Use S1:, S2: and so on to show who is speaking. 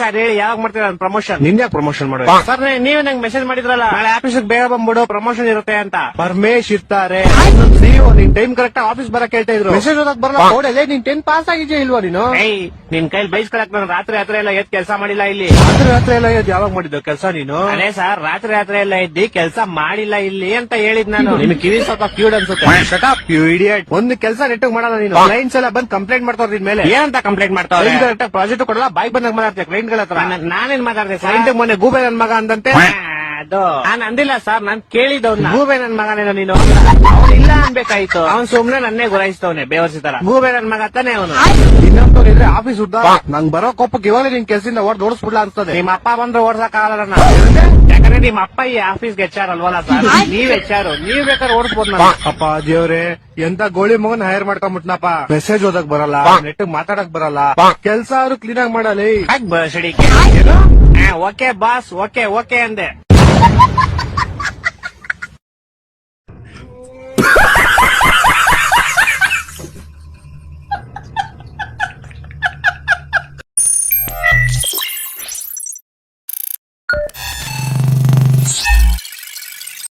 S1: Sir ಹೇಳಿ ಯಾವಾಗ ಮಾಡ್ತೀರಾ ಪ್ರಮೋಷನ್? ನಿನ್ಯಾಕ್ ಪ್ರಮೋಷನ್ ಮಾಡೋ ಸರ್? ನೀವೇ ನಂಗೆ ಮೆಸೇಜ್ ಮಾಡಿದ್ರಲ್ಲ ನಾಳೆ ಆಫೀಸ್ ಬೇಗ ಬಂದ್ಬಿಡು ಪ್ರಮೋಷನ್ ಇರುತ್ತೆ ಅಂತ. ಪರಮೇಶ್ ಇರ್ತಾರೆ ಸಿಇಒ, ನೀನ್ ಟೈಮ್ ಕರೆಕ್ಟ್ ಆಫೀಸ್ ಬರಕ್ ಹೇಳ್ತಾ ಇದ್ರು. ಮೆಸೇಜ್ ಓದಕ್ ಬರಲ್ಲ. ನೀನ್ 10 ಪಾಸ್ ಆಗಿದ್ಯಾ ಇಲ್ವಾ ನೀನು? ನಿನ್ ಕೈಲಿ ಬೈಸ್ಕೊಳಕ್ ನಾನು ರಾತ್ರಿ ಎಲ್ಲ ಎದ್ ಕೆಲಸ ಮಾಡಿಲ್ಲ ಇಲ್ಲಿ. ರಾತ್ರಿ ಎಲ್ಲ ಎದ್ ಯಾವಾಗ ಮಾಡಿದ್ದು ಕೆಲಸ ನೀನು? ಅದೇ ಸರ್ ರಾತ್ರಿ ಎಲ್ಲ ಎದ್ದಿ ಕೆಲಸ ಮಾಡಿಲ್ಲ ಇಲ್ಲಿ ಅಂತ ಹೇಳಿದ್ ನಾನು. ನಿನ್ ಕಿವಿ ಸ್ವಲ್ಪ ಕ್ಯೂಡ್ ಅನ್ಸುತ್ತೆ. Shut up you idiot. ಒಂದು ಕೆಲಸ ನೆಟ್ಟಗ್ ಮಾಡಲ್ಲ ನೀನು. ಕ್ಲೈಂಟ್ಸ್ ಎಲ್ಲ ಬಂದ್ ಕಂಪ್ಲೇಂಟ್ ಮಾಡ್ತಾವ್ರ ನಿನ್ ಮೇಲೆ. ಏನಂತ ಕಂಪ್ಲೇಂಟ್ ಮಾಡ್ತಾವ್ರೆ? ಕರೆಕ್ಟ್ ಪ್ರಾಜೆಕ್ಟ್ ಕೊಡಲ್ಲ, ಬಾಯ್ ಬಂದಾಗ ಮಾತಾಡ್ತೀಯ ಕ್ಲೈಂಟ್ ಗಳ ಹತ್ರ. ನಾನೇನ್ ಮಾತಾಡ್ದೆ? ಕ್ಲೈಂಟ್ ಮೊನ್ನೆ ಗೂಬೆ ನನ್ ಮಗ ಅಂದಂತೆ. ಅದು ನಾನ್ ಅಂದಿಲ್ಲ ಸರ್, ನಾನ್ ಕೇಳಿದವ್ನ. ಗೂಬೆ ನನ್ ಮಗನೇನೋ ನೀನು? ಅವ್ನು ಇಲ್ಲ ಅನ್ಬೇಕಾಯ್ತು. ಅವ್ನ್ ಸುಮ್ನೆ ನನ್ನೇ ಗುರಾಯಿಸ್ತವನೆ ಬೇವರ್ಸಿ ತರ. ಗೂಬೆ ನನ್ ಮಗ ತಾನೆ ಅವನು. ಇನ್ನೊಂದ್ರೆ ಆಫೀಸ್ ಉದ್ದ ನಂಗ್ ಬರೋ ಕೋಪಕ್ಕೆ ಇವಾಗ ನಿನ್ ಕೆಲ್ಸದಿಂದ ಓಡಿಸ್ಬಿಡ್ಲಾ ಅನ್ಸ್ತದೆ. ನಿಮ್ಮ ಅಪ್ಪ ಬಂದ್ರೆ ಓಡ್ಸಕ್ ಆಗಲ್ಲ. ಯಾಕಂದ್ರೆ ನಿಮ್ಮ ಅಪ್ಪ ಈ ಆಫೀಸ್ಗೆ ಹೆಚ್ಚಾರ ಅಲ್ವಲ್ಲ ಸರ್, ನೀವ್ ಹೆಚ್ಚಾರು. ನೀವ್ ಬೇಕಾದ್ರೆ ಓಡಿಸ್ಬೋದು ನಾನು. ಅಪ್ಪ ದೇವ್ರೆ, ಎಂತ ಗೋಳಿ ಮಗನ್ ಹೈರ್ ಮಾಡ್ಕೊಂಡ್ಬಿಟ್ನಪ್ಪ. ಮೆಸೇಜ್ ಓದಕ್ ಬರಲ್ಲ, ನೆಟ್ ಮಾತಾಡಕ್ ಬರಲ್ಲ, ಕೆಲ್ಸ ಅವ್ರು ಕ್ಲೀನ್ ಆಗಿ ಮಾಡಲಿ. ಓಕೆ ಬಾಸ್, ಓಕೆ ಅಂದೆ.